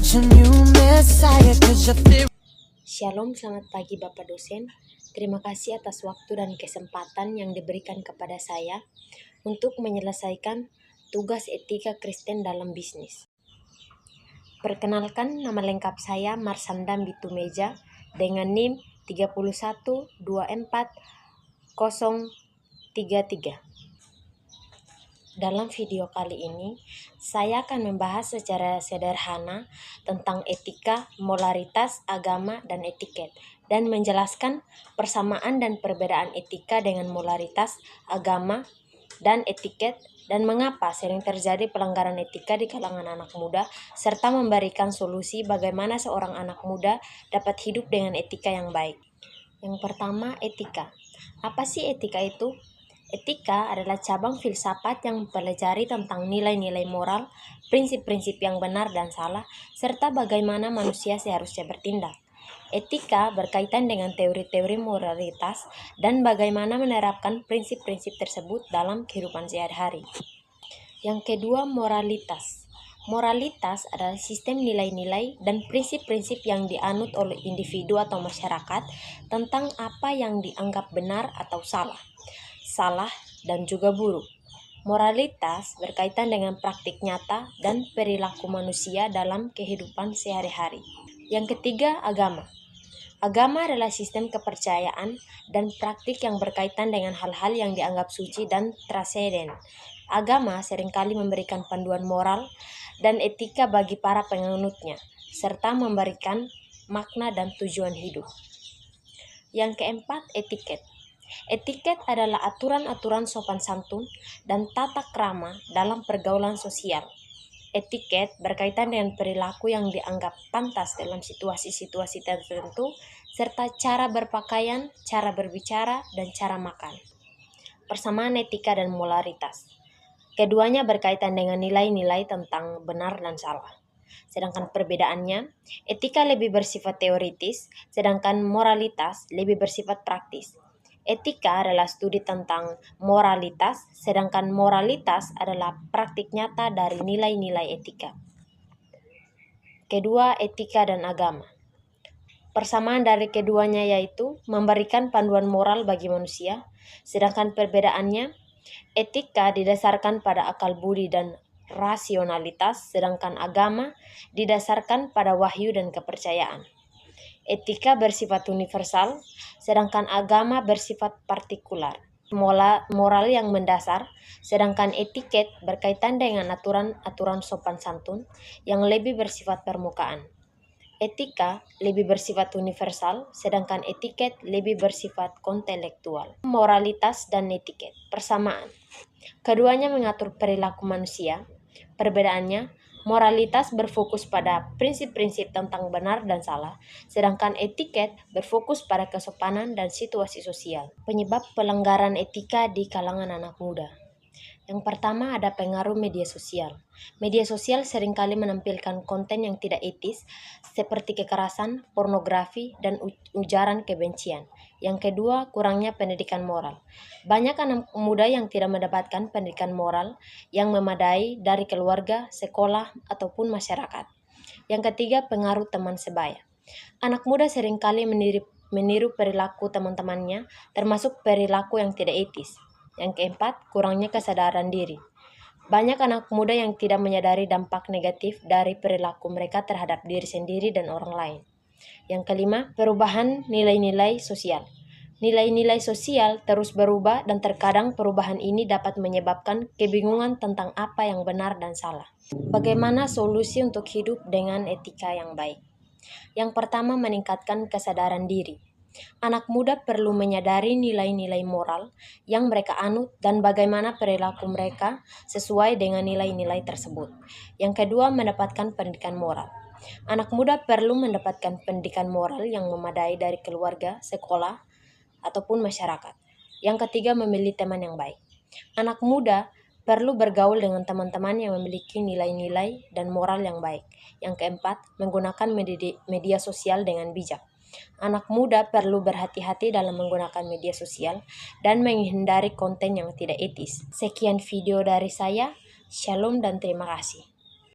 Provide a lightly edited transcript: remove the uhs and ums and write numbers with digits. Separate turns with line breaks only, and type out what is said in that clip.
such a new messiah, 'cause your theory.
Shalom, selamat pagi Bapak dosen. Terima kasih atas waktu dan kesempatan yang diberikan kepada saya untuk menyelesaikan tugas etika Kristen dalam bisnis. Perkenalkan, nama lengkap saya Marsanda Bitumeja dengan NIM 3124033. Dalam video kali ini, saya akan membahas secara sederhana tentang etika, moralitas, agama, dan etiket, dan menjelaskan persamaan dan perbedaan etika dengan moralitas, agama, dan etiket, dan mengapa sering terjadi pelanggaran etika di kalangan anak muda, serta memberikan solusi bagaimana seorang anak muda dapat hidup dengan etika yang baik. Yang pertama, etika. Apa sih etika itu? Etika adalah cabang filsafat yang mempelajari tentang nilai-nilai moral, prinsip-prinsip yang benar dan salah, serta bagaimana manusia seharusnya bertindak. Etika berkaitan dengan teori-teori moralitas dan bagaimana menerapkan prinsip-prinsip tersebut dalam kehidupan sehari-hari. Yang kedua, moralitas. Moralitas adalah sistem nilai-nilai dan prinsip-prinsip yang dianut oleh individu atau masyarakat tentang apa yang dianggap benar atau salah, dan juga buruk. Moralitas berkaitan dengan praktik nyata dan perilaku manusia dalam kehidupan sehari-hari. Yang ketiga, agama. Agama adalah sistem kepercayaan dan praktik yang berkaitan dengan hal-hal yang dianggap suci dan transenden. Agama seringkali memberikan panduan moral dan etika bagi para penganutnya, serta memberikan makna dan tujuan hidup. Yang keempat, etiket. Etiket adalah aturan-aturan sopan santun dan tata krama dalam pergaulan sosial. Etiket berkaitan dengan perilaku yang dianggap pantas dalam situasi-situasi tertentu, serta cara berpakaian, cara berbicara, dan cara makan. Persamaan etika dan moralitas. Keduanya berkaitan dengan nilai-nilai tentang benar dan salah. Sedangkan perbedaannya, etika lebih bersifat teoritis, sedangkan moralitas lebih bersifat praktis. Etika adalah studi tentang moralitas, sedangkan moralitas adalah praktik nyata dari nilai-nilai etika. Kedua, etika dan agama. Persamaan dari keduanya yaitu memberikan panduan moral bagi manusia, sedangkan perbedaannya, etika didasarkan pada akal budi dan rasionalitas, sedangkan agama didasarkan pada wahyu dan kepercayaan. Etika bersifat universal, sedangkan agama bersifat partikular. Moral yang mendasar, sedangkan etiket berkaitan dengan aturan-aturan sopan santun yang lebih bersifat permukaan. Etika lebih bersifat universal, sedangkan etiket lebih bersifat kontelektual. Moralitas dan etiket, persamaan. Keduanya mengatur perilaku manusia. Perbedaannya, moralitas berfokus pada prinsip-prinsip tentang benar dan salah, sedangkan etiket berfokus pada kesopanan dan situasi sosial. Penyebab pelanggaran etika di kalangan anak muda. Yang pertama, ada pengaruh media sosial. Media sosial seringkali menampilkan konten yang tidak etis, seperti kekerasan, pornografi, dan ujaran kebencian. Yang kedua, kurangnya pendidikan moral. Banyak anak muda yang tidak mendapatkan pendidikan moral yang memadai dari keluarga, sekolah, ataupun masyarakat. Yang ketiga, pengaruh teman sebaya. Anak muda seringkali meniru perilaku teman-temannya, termasuk perilaku yang tidak etis. Yang keempat, kurangnya kesadaran diri. Banyak anak muda yang tidak menyadari dampak negatif dari perilaku mereka terhadap diri sendiri dan orang lain. Yang kelima, perubahan nilai-nilai sosial. Nilai-nilai sosial terus berubah dan terkadang perubahan ini dapat menyebabkan kebingungan tentang apa yang benar dan salah. Bagaimana solusi untuk hidup dengan etika yang baik? Yang pertama, meningkatkan kesadaran diri. Anak muda perlu menyadari nilai-nilai moral yang mereka anut dan bagaimana perilaku mereka sesuai dengan nilai-nilai tersebut. Yang kedua, mendapatkan pendidikan moral. Anak muda perlu mendapatkan pendidikan moral yang memadai dari keluarga, sekolah, ataupun masyarakat. Yang ketiga, memilih teman yang baik. Anak muda perlu bergaul dengan teman-teman yang memiliki nilai-nilai dan moral yang baik. Yang keempat, menggunakan media sosial dengan bijak. Anak muda perlu berhati-hati dalam menggunakan media sosial dan menghindari konten yang tidak etis. Sekian video dari saya. Shalom dan terima kasih.